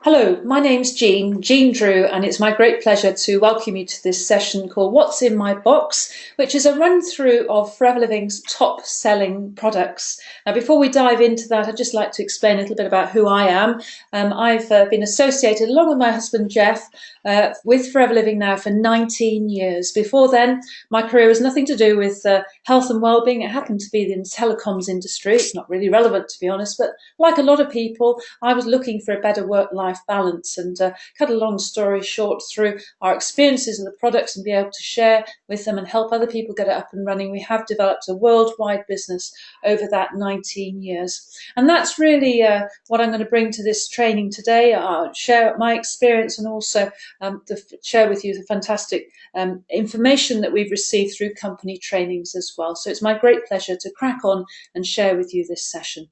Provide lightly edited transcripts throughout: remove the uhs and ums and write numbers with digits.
Hello, my name's Jean Drew, and it's my great pleasure to welcome you to this session called What's in My Box, which is a run through of Forever Living's top selling products. Now, before we dive into that, I'd just like to explain a little bit about who I am. I've been associated, along with my husband Jeff, with Forever Living now for 19 years. Before then, my career was nothing to do with health and well-being. It happened to be in the telecoms industry. It's not really relevant, to be honest, but like a lot of people, I was looking for a better work-life balance, and cut a long story short, through our experiences of the products and be able to share with them and help other people get it up and running, we have developed a worldwide business over that 19 years. And that's really what I'm going to bring to this training today. I'll share my experience and also share with you the fantastic information that we've received through company trainings as well. So it's my great pleasure to crack on and share with you this session.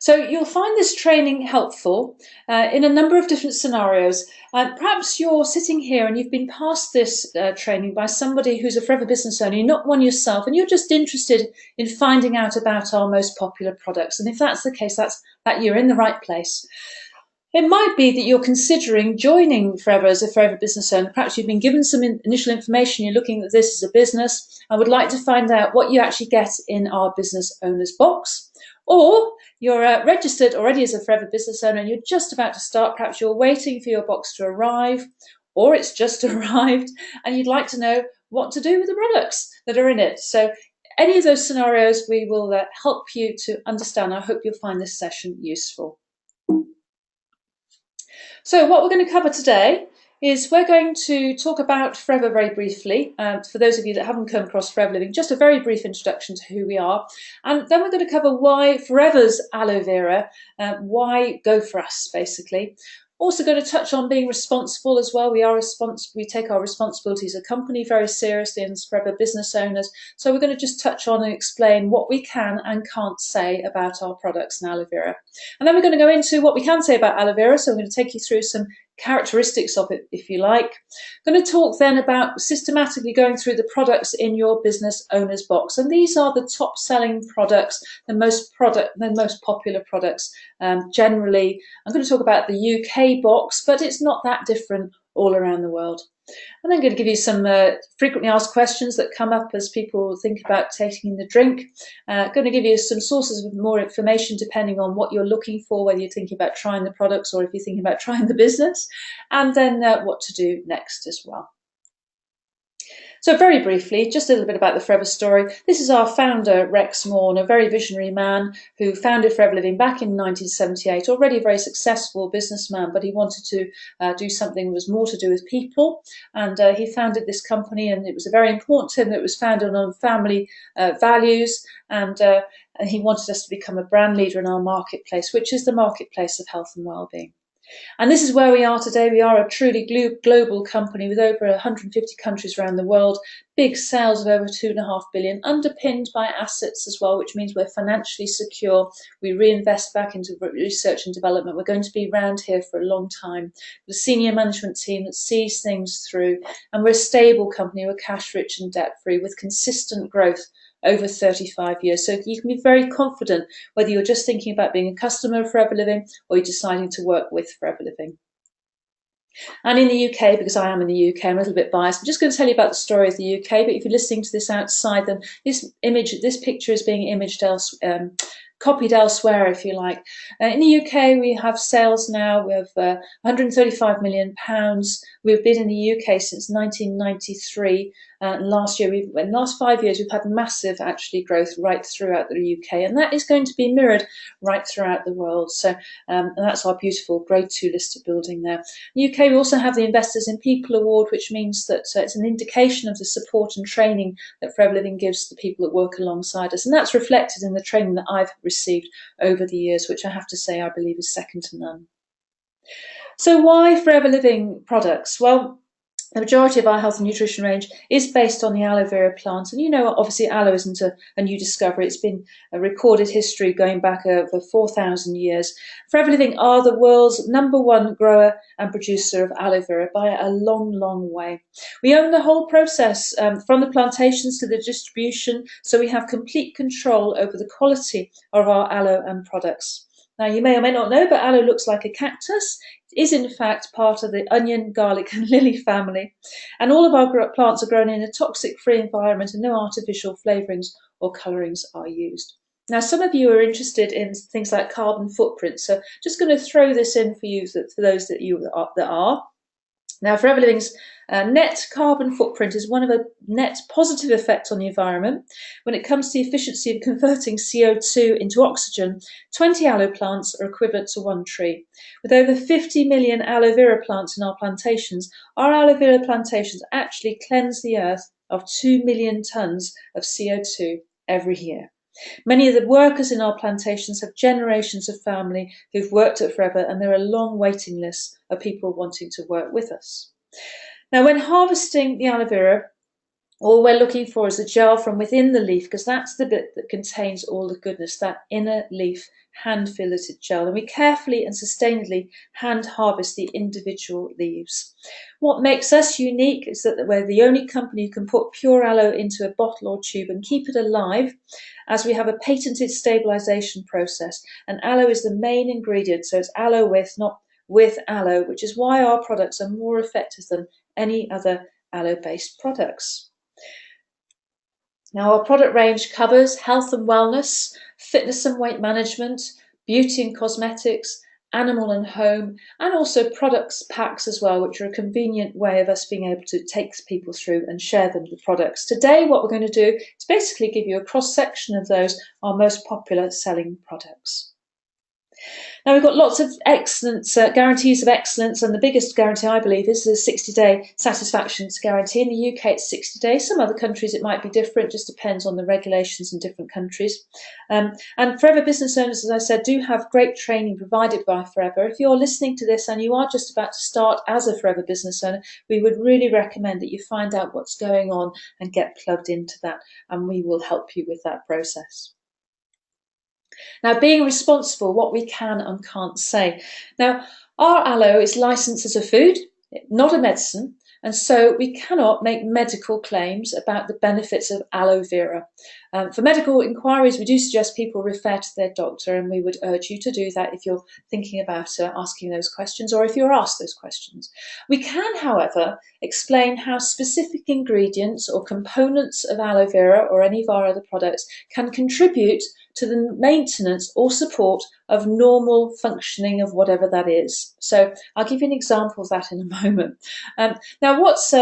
So you'll find this training helpful in a number of different scenarios. Perhaps you're sitting here and you've been passed this training by somebody who's a Forever business owner, you're not one yourself, and you're just interested in finding out about our most popular products. And if that's the case, that you're in the right place. It might be that you're considering joining Forever as a Forever business owner. Perhaps you've been given some initial information, you're looking at this as a business, and would like to find out what you actually get in our business owner's box. Or you're registered already as a Forever business owner and you're just about to start. Perhaps you're waiting for your box to arrive, or it's just arrived, and you'd like to know what to do with the products that are in it. So any of those scenarios, we will help you to understand. I hope you'll find this session useful. So what we're going to cover today is we're going to talk about Forever very briefly. For those of you that haven't come across Forever Living, just a very brief introduction to who we are. And then we're going to cover why Forever's aloe vera, why go for us, basically. Also going to touch on being responsible as well. We take our responsibility as a company very seriously and as Forever business owners. So we're going to just touch on and explain what we can and can't say about our products and aloe vera. And then we're going to go into what we can say about aloe vera. So I'm going to take you through some characteristics of it, if you like. I'm going to talk then about systematically going through the products in your business owner's box. And these are the top selling products, the most popular products. Generally, I'm going to talk about the UK box, but it's not that different all around the world. And then I'm going to give you some frequently asked questions that come up as people think about taking the drink. Going to give you some sources of more information depending on what you're looking for, whether you're thinking about trying the products or if you're thinking about trying the business, and then what to do next as well. So very briefly, just a little bit about the Forever story. This is our founder, Rex Morn, a very visionary man who founded Forever Living back in 1978, already a very successful businessman, but he wanted to do something that was more to do with people. And he founded this company, and it was very important to him that it was founded on family values, and he wanted us to become a brand leader in our marketplace, which is the marketplace of health and well-being. And this is where we are today. We are a truly global company with over 150 countries around the world, big sales of over 2.5 billion, underpinned by assets as well, which means we're financially secure. We reinvest back into research and development. We're going to be around here for a long time. The senior management team that sees things through, and we're a stable company. We're cash rich and debt free with consistent growth over 35 years. So you can be very confident whether you're just thinking about being a customer of Forever Living or you're deciding to work with Forever Living. And in the UK, because I am in the UK, I'm a little bit biased, I'm just going to tell you about the story of the UK, but if you're listening to this outside, then this picture is being imaged copied elsewhere, if you like. In the UK, we have sales now. We have £135 million. We've been in the UK since 1993. In the last 5 years, we've had massive actually growth right throughout the UK, and that is going to be mirrored right throughout the world. So, and that's our beautiful Grade 2 listed building there. In the UK, we also have the Investors in People Award, which means that it's an indication of the support and training that Forever Living gives to the people that work alongside us, and that's reflected in the training that I've received over the years, which I have to say I believe is second to none. So why Forever Living products? Well, the majority of our health and nutrition range is based on the aloe vera plant. And you know, obviously aloe isn't a new discovery. It's been a recorded history going back over 4,000 years. Forever Living are the world's #1 grower and producer of aloe vera by a long, long way. We own the whole process from the plantations to the distribution, so we have complete control over the quality of our aloe and products. Now, you may or may not know, but aloe looks like a cactus. It is, in fact, part of the onion, garlic, and lily family. And all of our plants are grown in a toxic-free environment, and no artificial flavourings or colourings are used. Now, some of you are interested in things like carbon footprint, so just going to throw this in for you, for those that are. Now, Forever Living's net carbon footprint is one of a net positive effect on the environment. When it comes to the efficiency of converting CO2 into oxygen, 20 aloe plants are equivalent to 1 tree. With over 50 million aloe vera plants in our plantations, our aloe vera plantations actually cleanse the earth of 2 million tonnes of CO2 every year. Many of the workers in our plantations have generations of family who've worked at Forever, and there are long waiting lists of people wanting to work with us. Now, when harvesting the aloe vera, all we're looking for is the gel from within the leaf, because that's the bit that contains all the goodness, that inner leaf hand-filleted gel. And we carefully and sustainably hand harvest the individual leaves. What makes us unique is that we're the only company who can put pure aloe into a bottle or tube and keep it alive, as we have a patented stabilisation process. And aloe is the main ingredient, so it's aloe with, not with aloe, which is why our products are more effective than any other aloe-based products. Now, our product range covers health and wellness, fitness and weight management, beauty and cosmetics, animal and home, and also products packs as well, which are a convenient way of us being able to take people through and share them, the products. Today, what we're going to do is basically give you a cross-section of those, our most popular selling products. Now, we've got lots of excellent guarantees of excellence, and the biggest guarantee, I believe, is the 60-day satisfaction guarantee. In the UK, it's 60 days. Some other countries, it might be different, just depends on the regulations in different countries. And Forever business owners, as I said, do have great training provided by Forever. If you're listening to this and you are just about to start as a Forever business owner, we would really recommend that you find out what's going on and get plugged into that, and we will help you with that process. Now, being responsible, what we can and can't say. Now, our aloe is licensed as a food, not a medicine, and so we cannot make medical claims about the benefits of aloe vera. For medical inquiries, we do suggest people refer to their doctor, and we would urge you to do that if you're thinking about asking those questions, or if you're asked those questions. We can, however, explain how specific ingredients or components of aloe vera or any of our other products can contribute to the maintenance or support of normal functioning of whatever that is. So I'll give you an example of that in a moment. Now, what's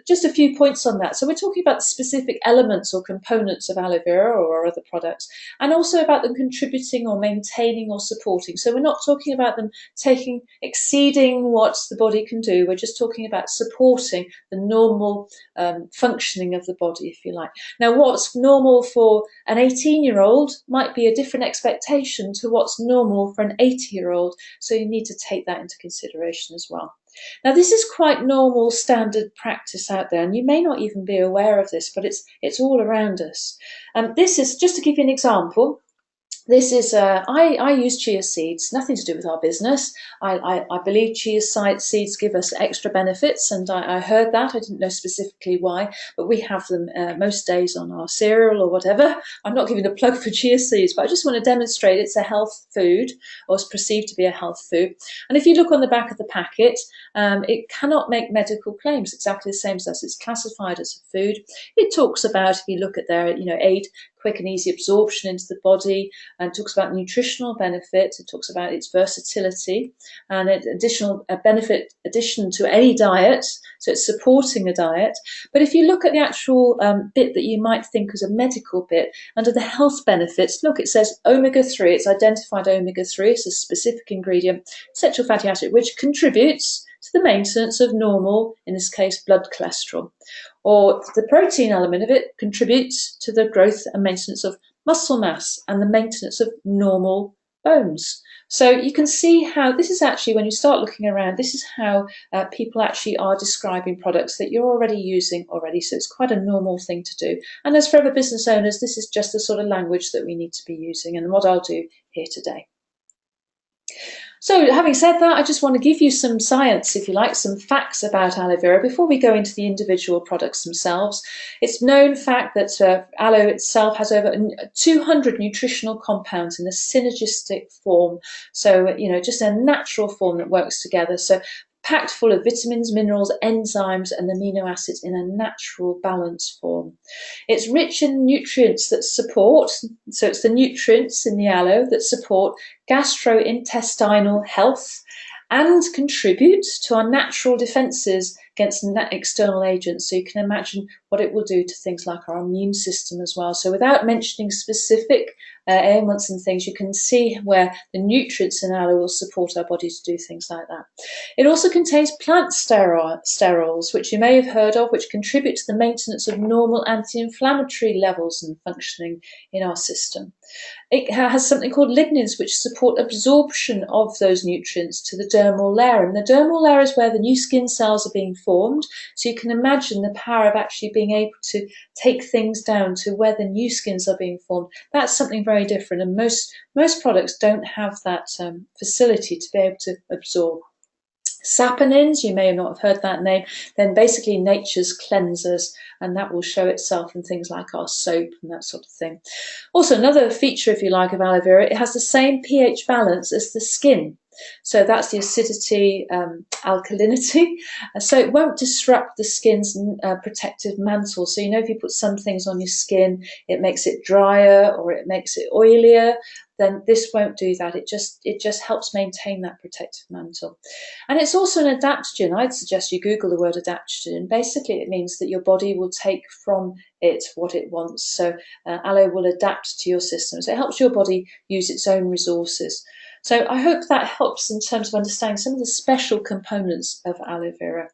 just a few points on that. So we're talking about the specific elements or components of aloe vera or other products, and also about them contributing or maintaining or supporting. So we're not talking about them exceeding what the body can do. We're just talking about supporting the normal functioning of the body, if you like. Now, what's normal for an 18-year-old might be a different expectation to what's normal for an 80-year-old. So you need to take that into consideration as well. Now, this is quite normal standard practice out there, and you may not even be aware of this, but it's all around us. This is, just to give you an example, this is, I use chia seeds, nothing to do with our business. I believe chia seeds give us extra benefits, and I heard that. I didn't know specifically why, but we have them most days on our cereal or whatever. I'm not giving a plug for chia seeds, but I just want to demonstrate it's a health food, or it's perceived to be a health food. And if you look on the back of the packet, it cannot make medical claims, exactly the same as us. It's classified as a food. It talks about, if you look at their, aid quick and easy absorption into the body, and talks about nutritional benefits. It talks about its versatility and additional benefit addition to any diet. So it's supporting a diet. But if you look at the actual bit that you might think is a medical bit, under the health benefits, look, it says omega-3. It's identified omega-3. It's a specific ingredient, essential fatty acid, which contributes to the maintenance of normal, in this case, blood cholesterol. Or the protein element of it contributes to the growth and maintenance of muscle mass and the maintenance of normal bones. So you can see how this is actually, when you start looking around, this is how people actually are describing products that you're already using already. So it's quite a normal thing to do. And as Forever business owners, this is just the sort of language that we need to be using, and what I'll do here today. So, having said that, I just want to give you some science, if you like, some facts about aloe vera before we go into the individual products themselves. It's known fact that aloe itself has over 200 nutritional compounds in a synergistic form. So, just a natural form that works together. So, packed full of vitamins, minerals, enzymes, and amino acids in a natural balanced form. It's rich in nutrients that support, so it's the nutrients in the aloe that support gastrointestinal health and contribute to our natural defences against external agents. So you can imagine what it will do to things like our immune system as well. So without mentioning specific ailments and things, you can see where the nutrients in aloe will support our body to do things like that. It also contains plant sterols, which you may have heard of, which contribute to the maintenance of normal anti-inflammatory levels and functioning in our system. It has something called lignins, which support absorption of those nutrients to the dermal layer. And the dermal layer is where the new skin cells are being formed. So you can imagine the power of actually being able to take things down to where the new skins are being formed. That's something very different. And most products don't have that facility to be able to absorb. Saponins, you may not have heard that name, then basically nature's cleansers, and that will show itself in things like our soap and that sort of thing. Also, another feature, if you like, of aloe vera, it has the same pH balance as the skin. So that's the acidity, alkalinity. So it won't disrupt the skin's protective mantle. So, if you put some things on your skin, it makes it drier or it makes it oilier, then this won't do that. It just helps maintain that protective mantle. And it's also an adaptogen. I'd suggest you Google the word adaptogen. Basically, it means that your body will take from it what it wants. So aloe will adapt to your system. So it helps your body use its own resources. So I hope that helps in terms of understanding some of the special components of aloe vera.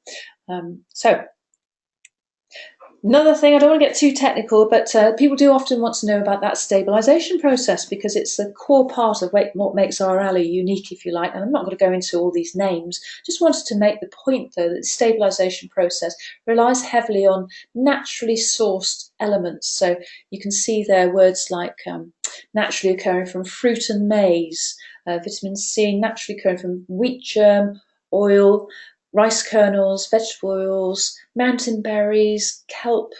Another thing, I don't want to get too technical, but people do often want to know about that stabilisation process because it's a core part of what makes our aloe unique, if you like. And I'm not going to go into all these names. Just wanted to make the point, though, that the stabilisation process relies heavily on naturally sourced elements. So you can see there words like naturally occurring from fruit and maize, vitamin C naturally occurring from wheat germ, oil, rice kernels, vegetable oils, mountain berries, kelp,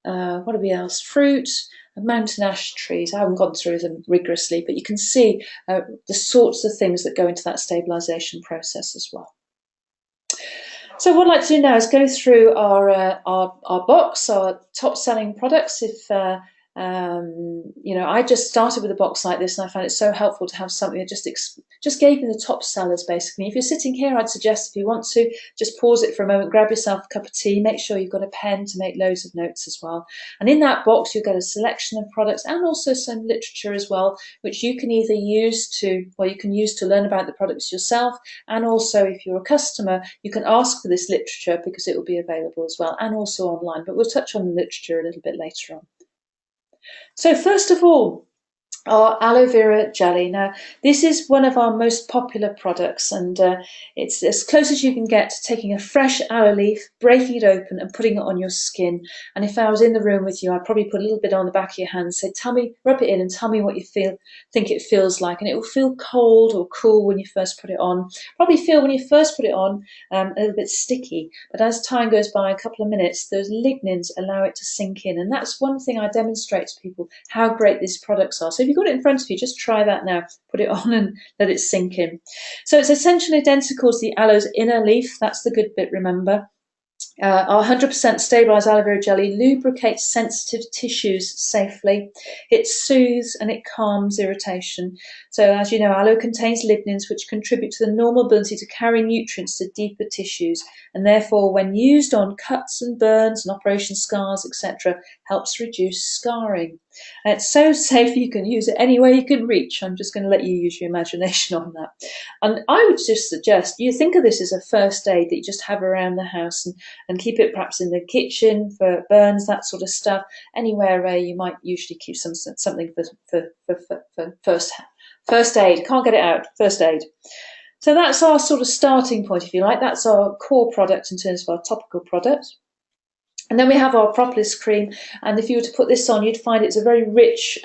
what have we else? Fruit, mountain ash trees. I haven't gone through them rigorously, but you can see the sorts of things that go into that stabilisation process as well. So what I'd like to do now is go through our box, our top selling products. If I just started with a box like this, and I found it so helpful to have something that just gave me the top sellers, basically. If you're sitting here, I'd suggest, if you want to, just pause it for a moment, grab yourself a cup of tea, make sure you've got a pen to make loads of notes as well. And in that box, you'll get a selection of products and also some literature as well, which you can either use to learn about the products yourself, and also, if you're a customer, you can ask for this literature because it will be available as well, and also online. But we'll touch on the literature a little bit later on. So first of all, our aloe vera jelly. Now, this is one of our most popular products, and it's as close as you can get to taking a fresh aloe leaf, breaking it open and putting it on your skin. And if I was in the room with you, I'd probably put a little bit on the back of your hand, say, rub it in and tell me what you think it feels like. And it will feel cold or cool when you first put it on. Probably feel when you first put it on a little bit sticky, but as time goes by, a couple of minutes, those lignins allow it to sink in. And that's one thing I demonstrate to people, how great these products are. So if you've got it in front of you, just try that now. Put it on and let it sink in. So it's essentially identical to the aloe's inner leaf. That's the good bit, remember. Our 100% stabilised aloe vera jelly lubricates sensitive tissues safely. It soothes and it calms irritation. So as you know, aloe contains lignins, which contribute to the normal ability to carry nutrients to deeper tissues, and therefore when used on cuts and burns and operation scars, etc., helps reduce scarring. And it's so safe you can use it anywhere you can reach. I'm just going to let you use your imagination on that. And I would just suggest you think of this as a first aid that you just have around the house, and keep it perhaps in the kitchen for burns, that sort of stuff, anywhere where you might usually keep something for first aid. Can't get it out, first aid. So that's our sort of starting point, if you like. That's our core product in terms of our topical product. And then we have our propolis cream, and if you were to put this on, you'd find it's a very rich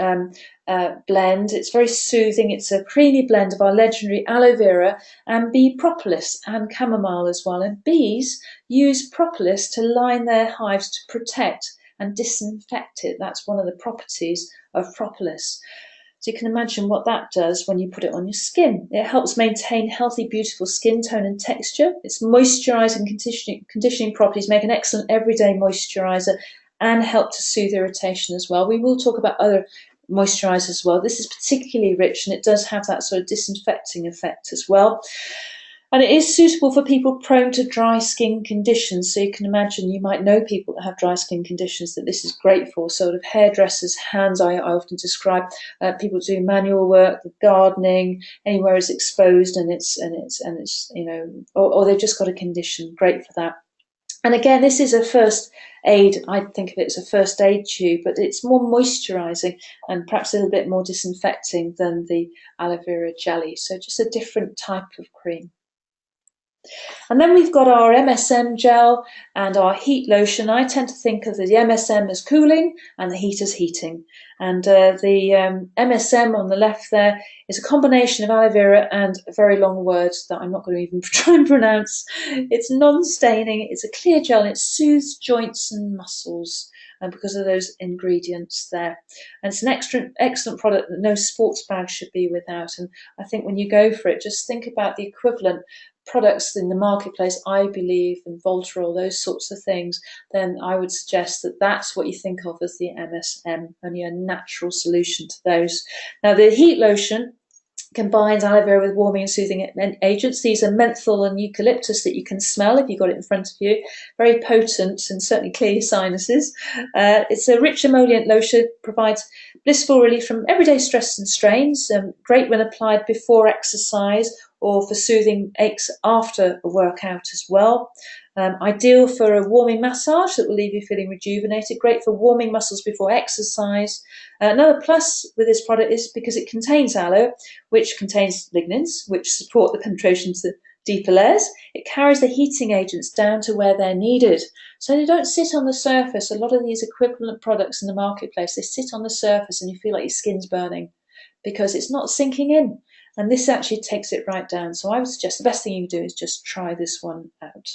blend. It's very soothing. It's a creamy blend of our legendary aloe vera and bee propolis and chamomile as well. And bees use propolis to line their hives to protect and disinfect it. That's one of the properties of propolis. So you can imagine what that does when you put it on your skin. It helps maintain healthy, beautiful skin tone and texture. Its moisturising conditioning properties make an excellent everyday moisturiser and help to soothe irritation as well. We will talk about other moisturisers as well. This is particularly rich, and it does have that sort of disinfecting effect as well. And it is suitable for people prone to dry skin conditions. So you can imagine, you might know people that have dry skin conditions that this is great for. Sort of hairdressers' hands, I often describe. People do manual work, gardening, anywhere it's exposed and it's or they've just got a condition. Great for that. And again, this is a first aid. I think of it as a first aid tube, but it's more moisturising and perhaps a little bit more disinfecting than the aloe vera jelly. So just a different type of cream. And then we've got our MSM gel and our heat lotion. I tend to think of the MSM as cooling and the heat as heating. And the MSM on the left there is a combination of aloe vera and a very long word that I'm not going to even try and pronounce. It's non-staining, it's a clear gel, and it soothes joints and muscles because of those ingredients there. And it's an excellent product that no sports bag should be without. And I think when you go for it, just think about the equivalent products in the marketplace, I believe, and Voltarol, those sorts of things, then I would suggest that that's what you think of as the MSM, only a natural solution to those. Now, the heat lotion combines aloe vera with warming and soothing agents. These are menthol and eucalyptus that you can smell if you've got it in front of you. Very potent and certainly clear your sinuses. It's a rich emollient lotion, provides blissful relief from everyday stress and strains. Great when applied before exercise or for soothing aches after a workout as well. Ideal for a warming massage that will leave you feeling rejuvenated. Great for warming muscles before exercise. Another plus with this product is because it contains aloe, which contains lignins, which support the penetration to deeper layers. It carries the heating agents down to where they're needed. So they don't sit on the surface. A lot of these equivalent products in the marketplace, they sit on the surface and you feel like your skin's burning because it's not sinking in. And this actually takes it right down. So I would suggest the best thing you can do is just try this one out.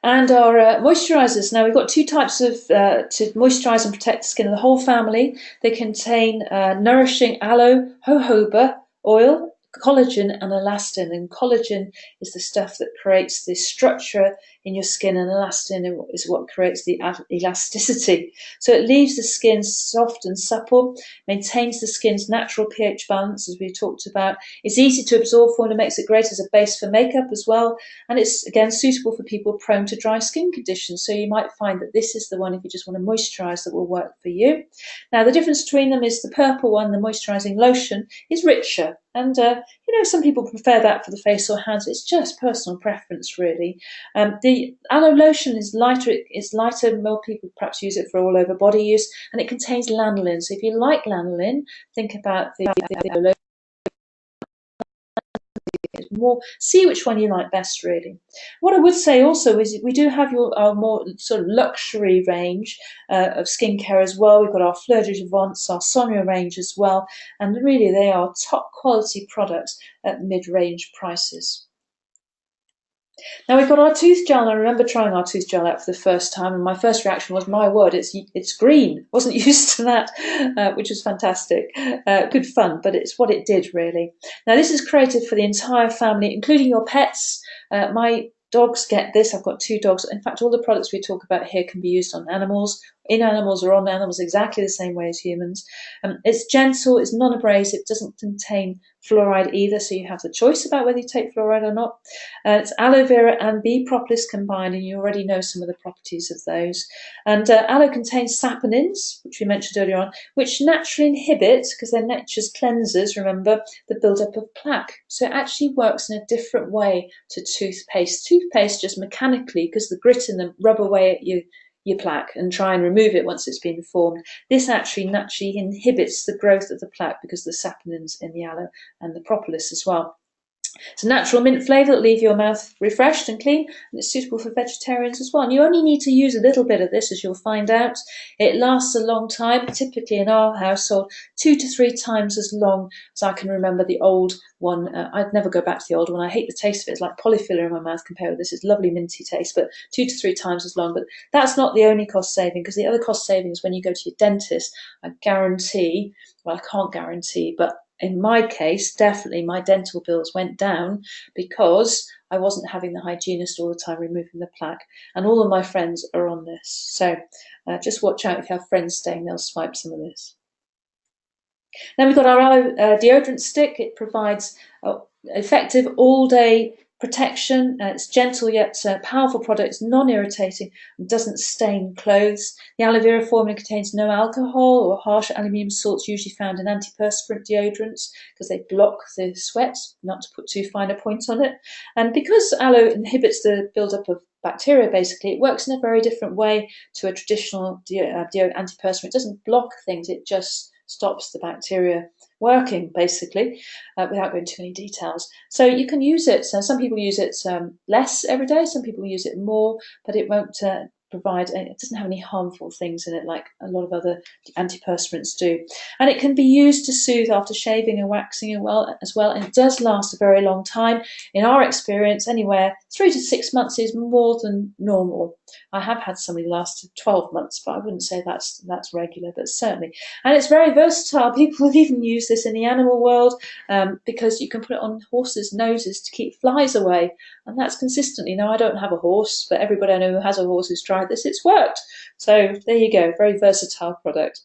And our moisturisers. Now we've got two types of to moisturise and protect the skin of the whole family. They contain nourishing aloe jojoba oil, collagen and elastin. And collagen is the stuff that creates the structure in your skin, and elastin is what creates the elasticity. So it leaves the skin soft and supple, maintains the skin's natural pH balance, as we talked about. It's easy to absorb for and makes it great as a base for makeup as well. And it's, again, suitable for people prone to dry skin conditions. So you might find that this is the one, if you just want to moisturise, that will work for you. Now, the difference between them is the purple one, the moisturising lotion, is richer. And, some people prefer that for the face or hands. It's just personal preference, really. The aloe lotion is lighter. It's lighter. More people perhaps use it for all over body use. And it contains lanolin. So if you like lanolin, think about the aloe lotion. More, see which one you like best, really. What I would say also is we do have our more sort of luxury range of skincare as well. We've got our Fleur de Jouvence, our Sonia range as well, and really they are top quality products at mid-range prices. Now we've got our tooth gel, and I remember trying our tooth gel out for the first time, and my first reaction was, my word, it's green. Wasn't used to that, which was fantastic. Good fun, but it's what it did, really. Now this is created for the entire family, including your pets. My dogs get this. I've got 2 dogs. In fact, all the products we talk about here can be used on animals, in animals or on animals, exactly the same way as humans. It's gentle, it's non-abrasive, doesn't contain fluoride either, so you have the choice about whether you take fluoride or not. It's aloe vera and bee propolis combined, and you already know some of the properties of those. And aloe contains saponins, which we mentioned earlier on, which naturally inhibit, because they're nature's cleansers, remember, the buildup of plaque. So it actually works in a different way to toothpaste. Toothpaste just mechanically, because the grit in them rub away at your plaque and try and remove it once it's been formed. This actually naturally inhibits the growth of the plaque because of the saponins in the aloe and the propolis as well. It's a natural mint flavour that'll leave your mouth refreshed and clean, and it's suitable for vegetarians as well. And you only need to use a little bit of this, as you'll find out. It lasts a long time, typically in our household, 2 to 3 times as long as I can remember the old one. I'd never go back to the old one. I hate the taste of it. It's like polyfiller in my mouth compared with this. It's lovely minty taste, but 2 to 3 times as long. But that's not the only cost saving, because the other cost saving is when you go to your dentist. I guarantee, well, I can't guarantee, but in my case, definitely my dental bills went down because I wasn't having the hygienist all the time removing the plaque. And all of my friends are on this. So just watch out if you have friends staying, they'll swipe some of this. Then we've got our aloe deodorant stick. It provides effective all-day protection. It's gentle yet powerful product. It's non-irritating and doesn't stain clothes. The aloe vera formula contains no alcohol or harsh aluminium salts usually found in antiperspirant deodorants because they block the sweat, not to put too fine a point on it. And because aloe inhibits the build-up of bacteria, basically, it works in a very different way to a traditional antiperspirant. It doesn't block things, it just stops the bacteria working, basically, without going into any details. So you can use it. So some people use it less every day, some people use it more, but it won't it doesn't have any harmful things in it like a lot of other antiperspirants do. And it can be used to soothe after shaving and waxing as well, and it does last a very long time. In our experience, anywhere 3 to 6 months is more than normal. I have had somebody last 12 months, but I wouldn't say that's regular, but certainly. And it's very versatile. People have even used this in the animal world because you can put it on horses' noses to keep flies away, and that's consistently. Now, I don't have a horse, but everybody I know who has a horse who's tried this, it's worked. So there you go, very versatile product.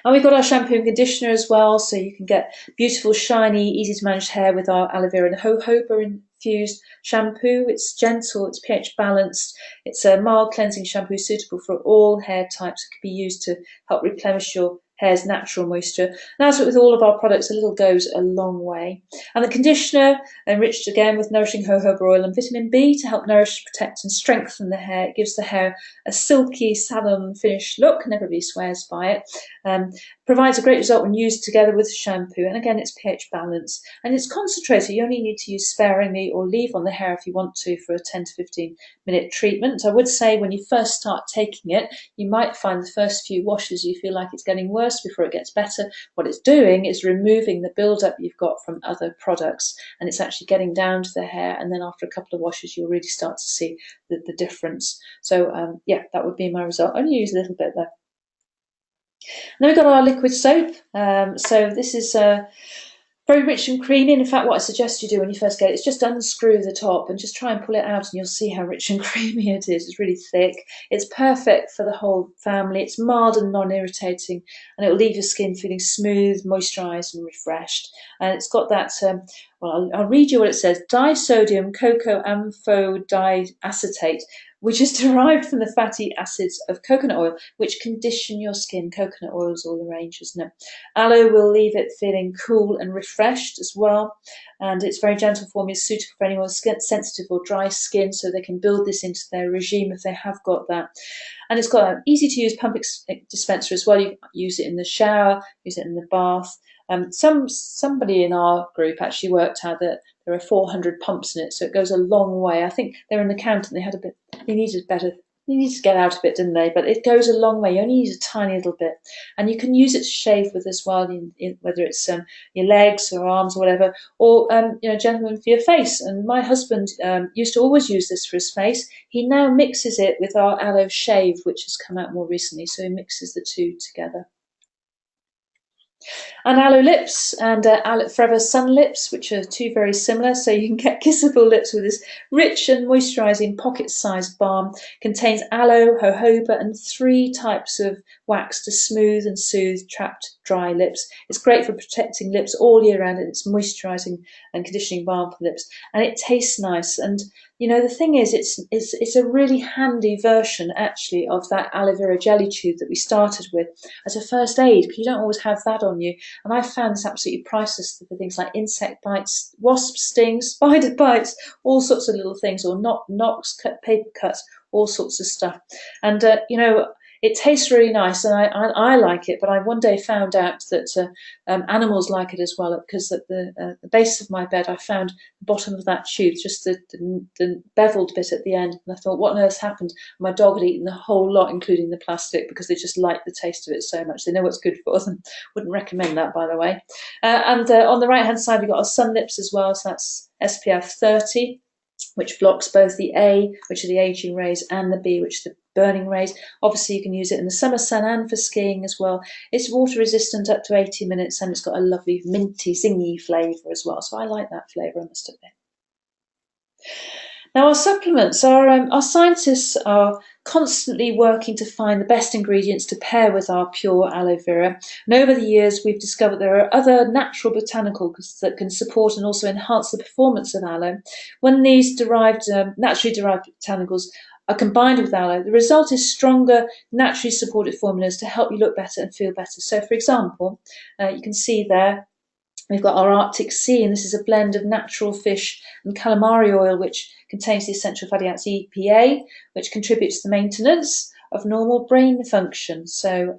And we've got our shampoo and conditioner as well, so you can get beautiful, shiny, easy to manage hair with our aloe vera and jojoba infused shampoo. It's gentle, it's pH balanced, it's a mild cleansing shampoo suitable for all hair types. It can be used to help replenish your hair's natural moisture. And as with all of our products, a little goes a long way. And the conditioner, enriched again with nourishing jojoba oil and vitamin B to help nourish, protect and strengthen the hair. It gives the hair a silky salon finish look, and everybody swears by it. Provides a great result when used together with shampoo, and again it's pH balanced, and it's concentrated. You only need to use sparingly or leave on the hair if you want to for a 10 to 15 minute treatment. I would say when you first start taking it, you might find the first few washes you feel like it's getting worse before it gets better. What it's doing is removing the build-up you've got from other products, and it's actually getting down to the hair, and then after a couple of washes you'll really start to see the difference. So yeah, that would be my result. Only use a little bit there. Then we've got our liquid soap. So this is very rich and creamy. And in fact, what I suggest you do when you first get it is just unscrew the top and just try and pull it out, and you'll see how rich and creamy it is. It's really thick. It's perfect for the whole family. It's mild and non-irritating, and it will leave your skin feeling smooth, moisturised and refreshed. And it's got that, well, I'll read you what it says. Disodium cocoa amphodiacetate, which is derived from the fatty acids of coconut oil, which condition your skin. Coconut oil is all the rage, isn't it? Aloe will leave it feeling cool and refreshed as well. And it's very gentle formula, suitable for anyone with sensitive or dry skin, so they can build this into their regime if they have got that. And it's got an easy to use pump dispenser as well. You can use it in the shower, use it in the bath. Somebody in our group actually worked out that there are 400 pumps in it, so it goes a long way. I think they're an accountant. They needed to get out a bit, didn't they? But it goes a long way. You only use a tiny little bit, and you can use it to shave with as well, whether it's your legs or arms or whatever, or gentlemen, for your face. And my husband used to always use this for his face. He now mixes it with our aloe shave, which has come out more recently, so he mixes the two together. And aloe lips and aloe forever sun lips, which are two very similar, so you can get kissable lips with this rich and moisturising pocket-sized balm. Contains aloe, jojoba and 3 types of wax to smooth and soothe trapped dry lips. It's great for protecting lips all year round, and it's moisturising and conditioning balm for lips, and it tastes nice. And the thing is, it's a really handy version actually of that aloe vera jelly tube that we started with as a first aid, because you don't always have that on you. And I found this absolutely priceless for things like insect bites, wasp stings, spider bites, all sorts of little things, or knocks, paper cuts, all sorts of stuff. And it tastes really nice, and I like it. But I one day found out that animals like it as well, because at the base of my bed I found the bottom of that tube, just the beveled bit at the end, and I thought, what on earth happened? My dog had eaten the whole lot, including the plastic, because they just like the taste of it so much. They know what's good for them. Wouldn't recommend that, by the way. And on the right hand side we've got our sun lips as well, so that's SPF 30, which blocks both the A, which are the aging rays, and the B, which are the burning rays. Obviously you can use it in the summer sun and for skiing as well. It's water resistant up to 80 minutes, and it's got a lovely minty, zingy flavour as well. So I like that flavour, I must admit. Now our supplements, our scientists are constantly working to find the best ingredients to pair with our pure aloe vera. And over the years we've discovered there are other natural botanicals that can support and also enhance the performance of aloe. When these naturally derived botanicals are combined with aloe, the result is stronger, naturally supported formulas to help you look better and feel better. So for example, you can see there, we've got our Arctic Sea, and this is a blend of natural fish and calamari oil, which contains the essential fatty acids EPA, which contributes to the maintenance of normal brain function. So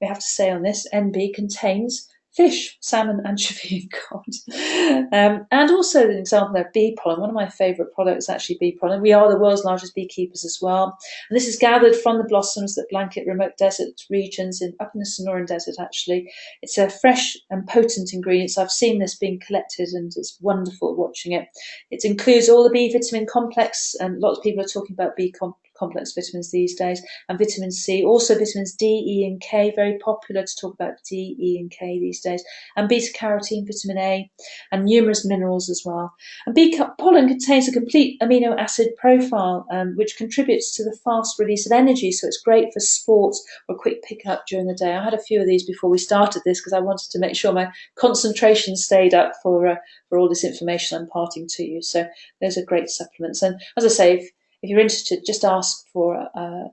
we have to say on this, NB contains fish, salmon, anchovy, and cod. And also an example there, bee pollen. One of my favourite products, actually, bee pollen. We are the world's largest beekeepers as well. And this is gathered from the blossoms that blanket remote desert regions up in the Sonoran Desert, actually. It's a fresh and potent ingredient. So I've seen this being collected, and it's wonderful watching it. It includes all the B vitamin complex, and lots of people are talking about B complex vitamins these days, and vitamin C, also vitamins D, E and K, very popular to talk about D, E and K these days, and beta carotene, vitamin A, and numerous minerals as well. And bee pollen contains a complete amino acid profile, which contributes to the fast release of energy, so it's great for sports or quick pickup during the day. I had a few of these before we started this because I wanted to make sure my concentration stayed up for all this information I'm imparting to you. So those are great supplements, and as I say, if you're interested, just ask for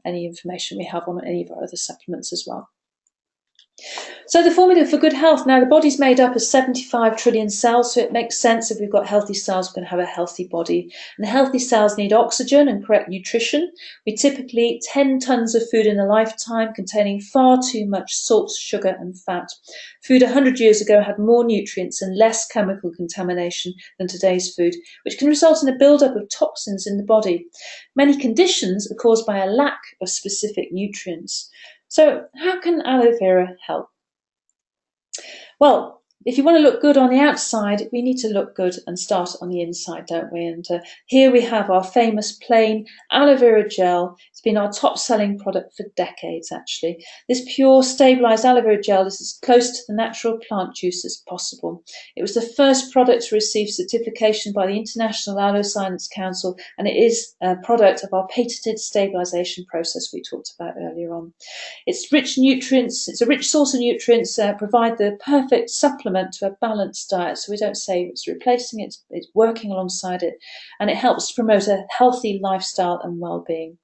any information we have on any of our other supplements as well. So the formula for good health. Now, the body's made up of 75 trillion cells, so it makes sense if we've got healthy cells, we're going to have a healthy body. And the healthy cells need oxygen and correct nutrition. We typically eat 10 tons of food in a lifetime, containing far too much salt, sugar, and fat. Food 100 years ago had more nutrients and less chemical contamination than today's food, which can result in a build-up of toxins in the body. Many conditions are caused by a lack of specific nutrients. So how can aloe vera help? Well, if you want to look good on the outside, we need to look good and start on the inside, don't we? And here we have our famous plain aloe vera gel. It's been our top selling product for decades, actually. This pure stabilized aloe vera gel is as close to the natural plant juice as possible. It was the first product to receive certification by the International Aloe Science Council, and it is a product of our patented stabilization process we talked about earlier on. It's rich nutrients, it's a rich source of nutrients, provide the perfect supplement to a balanced diet. So we don't say it's replacing it, it's working alongside it, and it helps to promote a healthy lifestyle and well-being.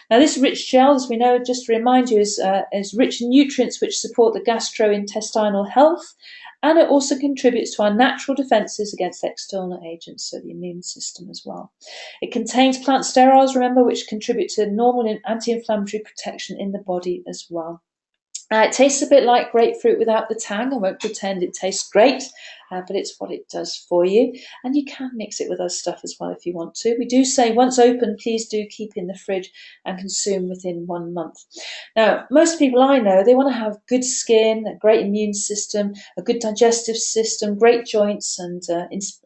Now this rich gel, as we know, just to remind you, is rich in nutrients which support the gastrointestinal health, and it also contributes to our natural defences against external agents, so the immune system as well. It contains plant sterols, remember, which contribute to normal anti-inflammatory protection in the body as well. It tastes a bit like grapefruit without the tang. I won't pretend it tastes great, but it's what it does for you. And you can mix it with other stuff as well if you want to. We do say once open, please do keep in the fridge and consume within 1 month. Now, most people I know, they want to have good skin, a great immune system, a good digestive system, great joints, and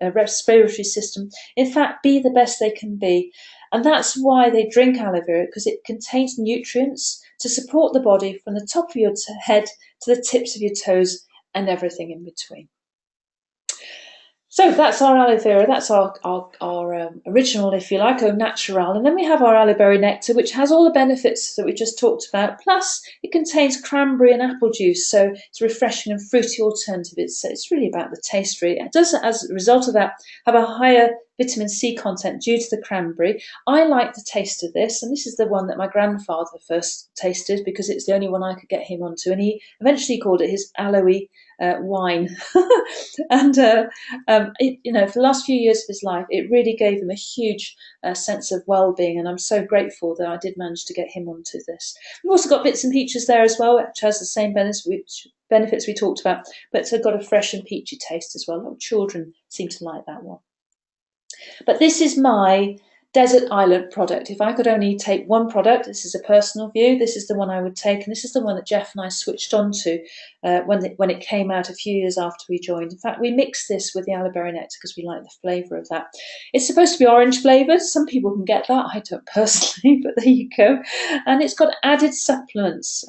a respiratory system. In fact, be the best they can be. And that's why they drink aloe vera, because it contains nutrients to support the body from the top of your head to the tips of your toes and everything in between. So that's our aloe vera, that's our original, if you like, au natural. And then we have our aloe berry nectar, which has all the benefits that we just talked about. Plus, it contains cranberry and apple juice, so it's a refreshing and fruity alternative. It's really about the taste, really. It does, as a result of that, have a higher vitamin C content due to the cranberry. I like the taste of this, and this is the one that my grandfather first tasted because it's the only one I could get him onto, and he eventually called it his aloe wine. And for the last few years of his life, it really gave him a huge sense of well-being, and I'm so grateful that I did manage to get him onto this. We've also got Bits and Peaches there as well, which has the same benefits we talked about, but it's got a fresh and peachy taste as well. A lot of children seem to like that one. But this is my desert island product. If I could only take one product, this is a personal view, this is the one I would take, and this is the one that Jeff and I switched on to when it came out a few years after we joined. In fact, we mixed this with the aloe berry nectar because we like the flavour of that. It's supposed to be orange flavoured. Some people can get that. I don't personally, but there you go. And it's got added supplements,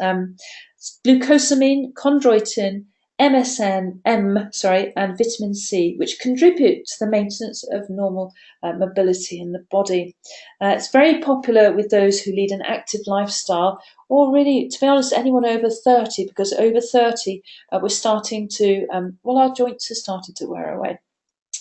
glucosamine, chondroitin, MSM, and vitamin C, which contribute to the maintenance of normal mobility in the body. It's very popular with those who lead an active lifestyle, or really, to be honest, anyone over 30, because over 30, we're starting to, our joints are starting to wear away.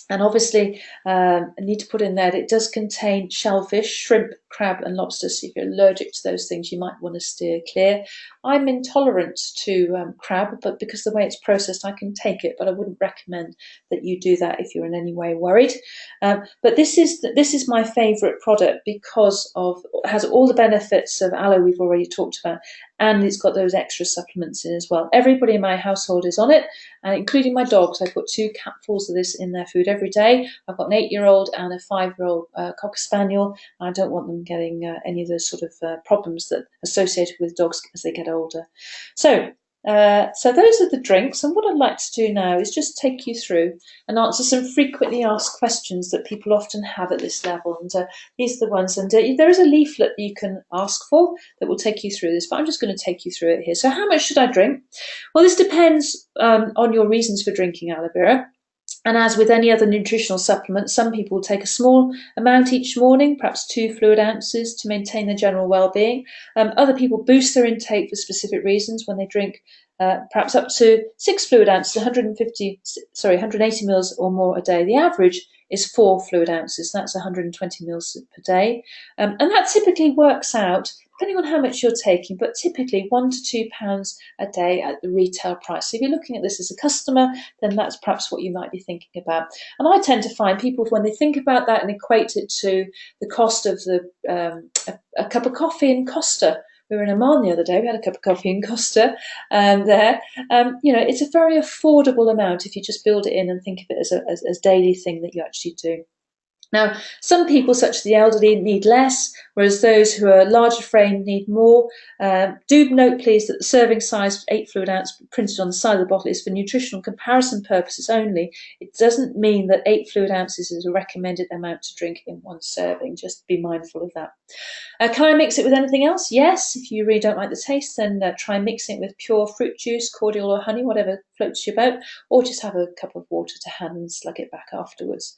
And obviously, I need to put in there that it does contain shellfish, shrimp, crab and lobster. So if you're allergic to those things, you might want to steer clear. I'm intolerant to crab, but because the way it's processed, I can take it. But I wouldn't recommend that you do that if you're in any way worried. But this is my favourite product because it has all the benefits of aloe we've already talked about, and it's got those extra supplements in as well. Everybody in my household is on it, including my dogs. I put 2 capfuls of this in their food every day. I've got an 8-year-old and a 5-year-old Cocker Spaniel. I don't want them getting any of those sort of problems that are associated with dogs as they get older. So those are the drinks, and what I'd like to do now is just take you through and answer some frequently asked questions that people often have at this level, and these are the ones, and there is a leaflet that you can ask for that will take you through this, but I'm just going to take you through it here. So how much should I drink? Well, this depends on your reasons for drinking aloe vera. And as with any other nutritional supplement, some people will take a small amount each morning, perhaps 2 fluid ounces, to maintain their general well-being. Other people boost their intake for specific reasons when they drink perhaps up to 6 fluid ounces, 180 mils or more a day. The average is 4 fluid ounces, that's 120 mils per day. And that typically works out, depending on how much you're taking, but typically £1 to £2 a day at the retail price. So if you're looking at this as a customer, then that's perhaps what you might be thinking about. And I tend to find people, when they think about that and equate it to the cost of a cup of coffee in Costa. We were in Oman the other day, we had a cup of coffee in Costa there. It's a very affordable amount if you just build it in and think of it as a daily thing that you actually do. Now, some people, such as the elderly, need less, whereas those who are larger framed need more. Do note, please, that the serving size, 8 fluid ounce, printed on the side of the bottle, is for nutritional comparison purposes only. It doesn't mean that 8 fluid ounces is a recommended amount to drink in one serving. Just be mindful of that. Can I mix it with anything else? Yes. If you really don't like the taste, then try mixing it with pure fruit juice, cordial or honey, whatever floats your boat, or just have a cup of water to hand and slug it back afterwards.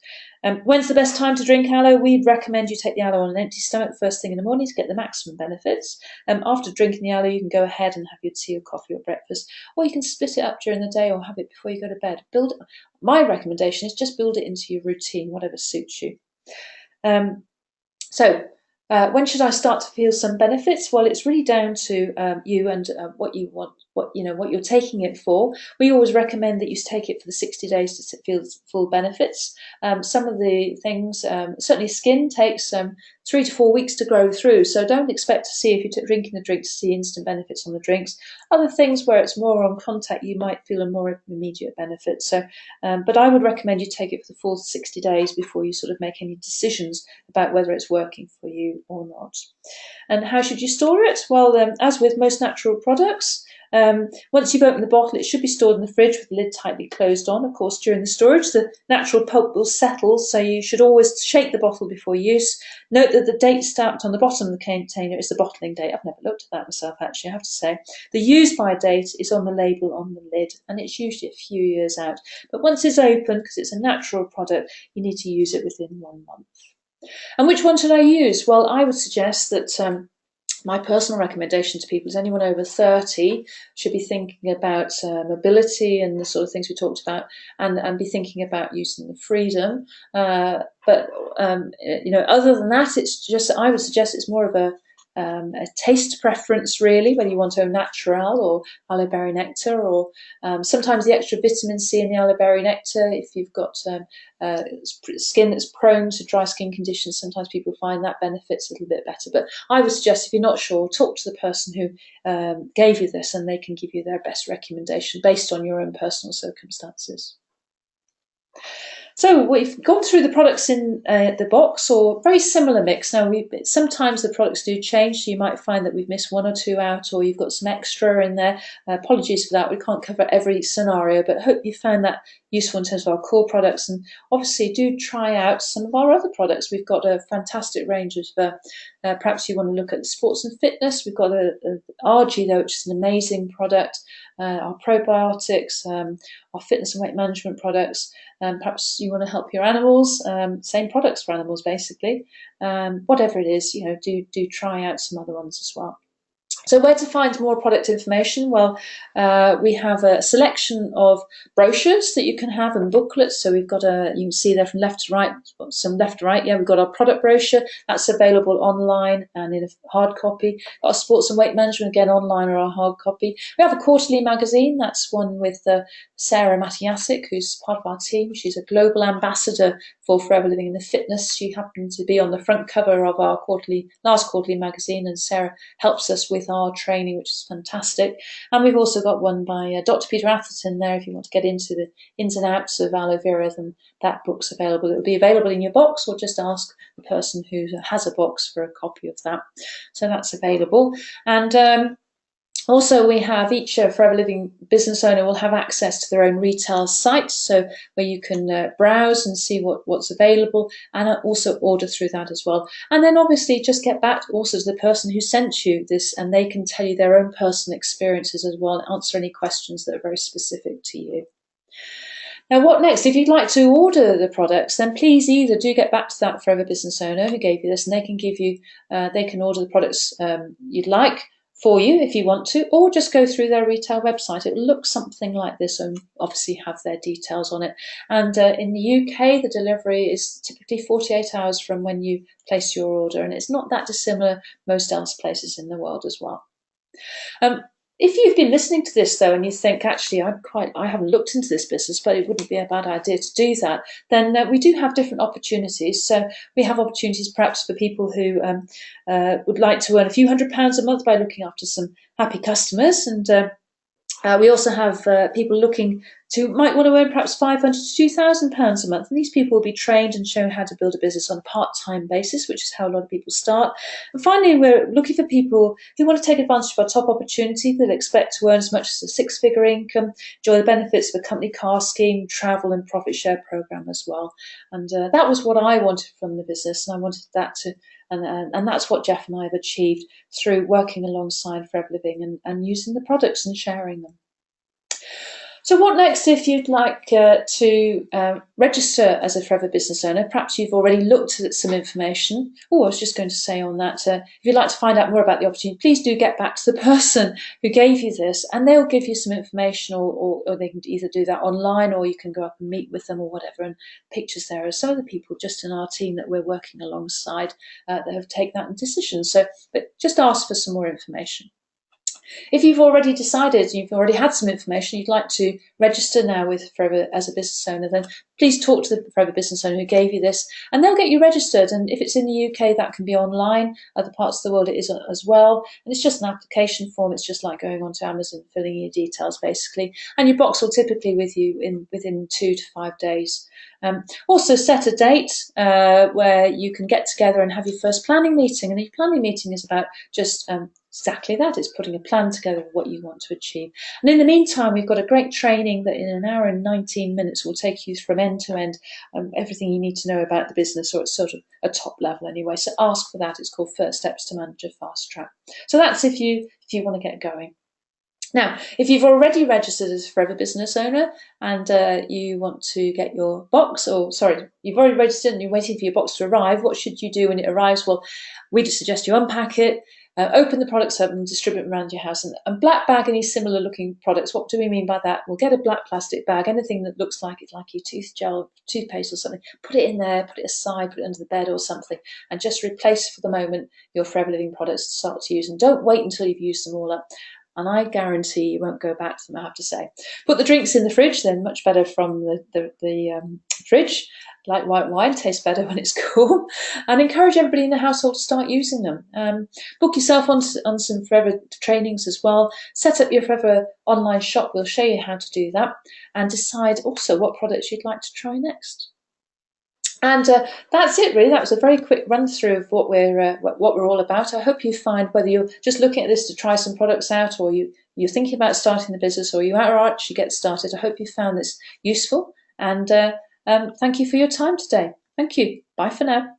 When's the best time to drink aloe? We recommend you take the aloe on an empty stomach first thing in the morning to get the maximum benefits. After drinking the aloe, you can go ahead and have your tea or coffee or breakfast, or you can split it up during the day or have it before you go to bed. My recommendation is just build it into your routine, whatever suits you. When should I start to feel some benefits? Well, it's really down to you and what you want, what you're taking it for. We always recommend that you take it for the 60 days to feel full benefits. Some of the things, certainly skin takes 3 to 4 weeks to grow through, so don't expect to see, if you're drinking the drink, to see instant benefits on the drinks. Other things where it's more on contact, you might feel a more immediate benefit. But I would recommend you take it for the full 60 days before you sort of make any decisions about whether it's working for you or not. And how should you store it? Well, as with most natural products, once you've opened the bottle, it should be stored in the fridge with the lid tightly closed on. Of course, during the storage, the natural pulp will settle, so you should always shake the bottle before use. Note that the date stamped on the bottom of the container is the bottling date. I've never looked at that myself, actually, I have to say. The use by date is on the label on the lid, and it's usually a few years out. But once it's open, because it's a natural product, you need to use it within 1 month. And which one should I use? Well, I would suggest that my personal recommendation to people is anyone over 30 should be thinking about mobility and the sort of things we talked about, and be thinking about using the Freedom. Other than that, I would suggest it's more of a taste preference, really, whether you want au naturel or aloe berry nectar, or sometimes the extra vitamin C in the aloe berry nectar. If you've got skin that's prone to dry skin conditions, sometimes people find that benefits a little bit better. But I would suggest, if you're not sure, talk to the person who gave you this, and they can give you their best recommendation based on your own personal circumstances. So we've gone through the products in the box, or very similar mix. Now, sometimes the products do change, so you might find that we've missed one or two out, or you've got some extra in there. Apologies for that. We can't cover every scenario, but hope you found that useful in terms of our core products. And obviously, do try out some of our other products. We've got a fantastic range of, perhaps you want to look at the sports and fitness. We've got a RG there, which is an amazing product. Our probiotics, our fitness and weight management products. Perhaps you want to help your animals, same products for animals, basically. Whatever it is, do try out some other ones as well. So where to find more product information? Well, we have a selection of brochures that you can have, and booklets. So we've got you can see there from left to right, some left to right. Yeah, we've got our product brochure. That's available online and in a hard copy. Got our sports and weight management, again, online or our hard copy. We have a quarterly magazine. That's one with Sarah Matiasic, who's part of our team. She's a global ambassador for Forever Living in the Fitness. She happened to be on the front cover of our last quarterly magazine, and Sarah helps us with our training, which is fantastic. And we've also got one by Dr. Peter Atherton there. If you want to get into the ins and outs of aloe vera, then that book's available. It will be available in your box, or just ask the person who has a box for a copy of that. So that's available. And also, we have each Forever Living business owner will have access to their own retail site, so where you can browse and see what's available, and also order through that as well. And then obviously just get back also to the person who sent you this, and they can tell you their own personal experiences as well, and answer any questions that are very specific to you. Now, what next? If you'd like to order the products, then please either do get back to that Forever business owner who gave you this, and they can give you, they can order the products you'd like for you if you want to, or just go through their retail website. It will look something like this, and obviously have their details on it. And in the UK, the delivery is typically 48 hours from when you place your order, and it's not that dissimilar most else places in the world as well. If you've been listening to this, though, and you think, actually, I haven't looked into this business, but it wouldn't be a bad idea to do that, then we do have different opportunities. So we have opportunities perhaps for people who would like to earn a few £100s a month by looking after some happy customers. And we also have people might want to earn perhaps £500 to £2,000 a month. And these people will be trained and shown how to build a business on a part-time basis, which is how a lot of people start. And finally, we're looking for people who want to take advantage of our top opportunity, that expect to earn as much as a six-figure income, enjoy the benefits of a company car scheme, travel and profit share program as well. And that was what I wanted from the business, and I wanted that to. And that's what Jeff and I have achieved through working alongside Forever Living and using the products and sharing them. So what next if you'd like to register as a Forever business owner? Perhaps you've already looked at some information. Oh, I was just going to say on that, if you'd like to find out more about the opportunity, please do get back to the person who gave you this, and they'll give you some information, or they can either do that online, or you can go up and meet with them or whatever. And pictures there are some of the people just in our team that we're working alongside that have taken that decision. But just ask for some more information. If you've already decided, you've already had some information, you'd like to register now with Forever as a business owner, then please talk to the Forever business owner who gave you this, and they'll get you registered. And if it's in the UK, that can be online. Other parts of the world it is as well. And it's just an application form. It's just like going onto Amazon, filling in your details basically. And your box will typically with you within 2 to 5 days. Also set a date where you can get together and have your first planning meeting. And your planning meeting is about just exactly that. It's putting a plan together of what you want to achieve. And in the meantime, we've got a great training that in an hour and 19 minutes will take you from end to end, everything you need to know about the business, or it's sort of a top level anyway. So ask for that. It's called First Steps to Manager Fast Track. So that's if you want to get going. Now, if you've already registered as a Forever business owner and you want to get your box, you've already registered and you're waiting for your box to arrive, what should you do when it arrives? Well, we just suggest you unpack it, open the products up and distribute them around your house. And black bag any similar looking products. What do we mean by that? We'll get a black plastic bag, anything that looks like it's like your tooth gel, toothpaste or something. Put it in there, put it aside, put it under the bed or something, and just replace for the moment your Forever Living products to start to use. And don't wait until you've used them all up. And I guarantee you won't go back to them, I have to say. Put the drinks in the fridge, they're much better from the fridge. Like white wine, tastes better when it's cool. And encourage everybody in the household to start using them. Book yourself on some Forever trainings as well. Set up your Forever online shop, we'll show you how to do that. And decide also what products you'd like to try next. And that's it, really. That was a very quick run through of what we're all about. I hope you find, whether you're just looking at this to try some products out, or you're thinking about starting the business, or you are actually get started, I hope you found this useful. And thank you for your time today. Thank you. Bye for now.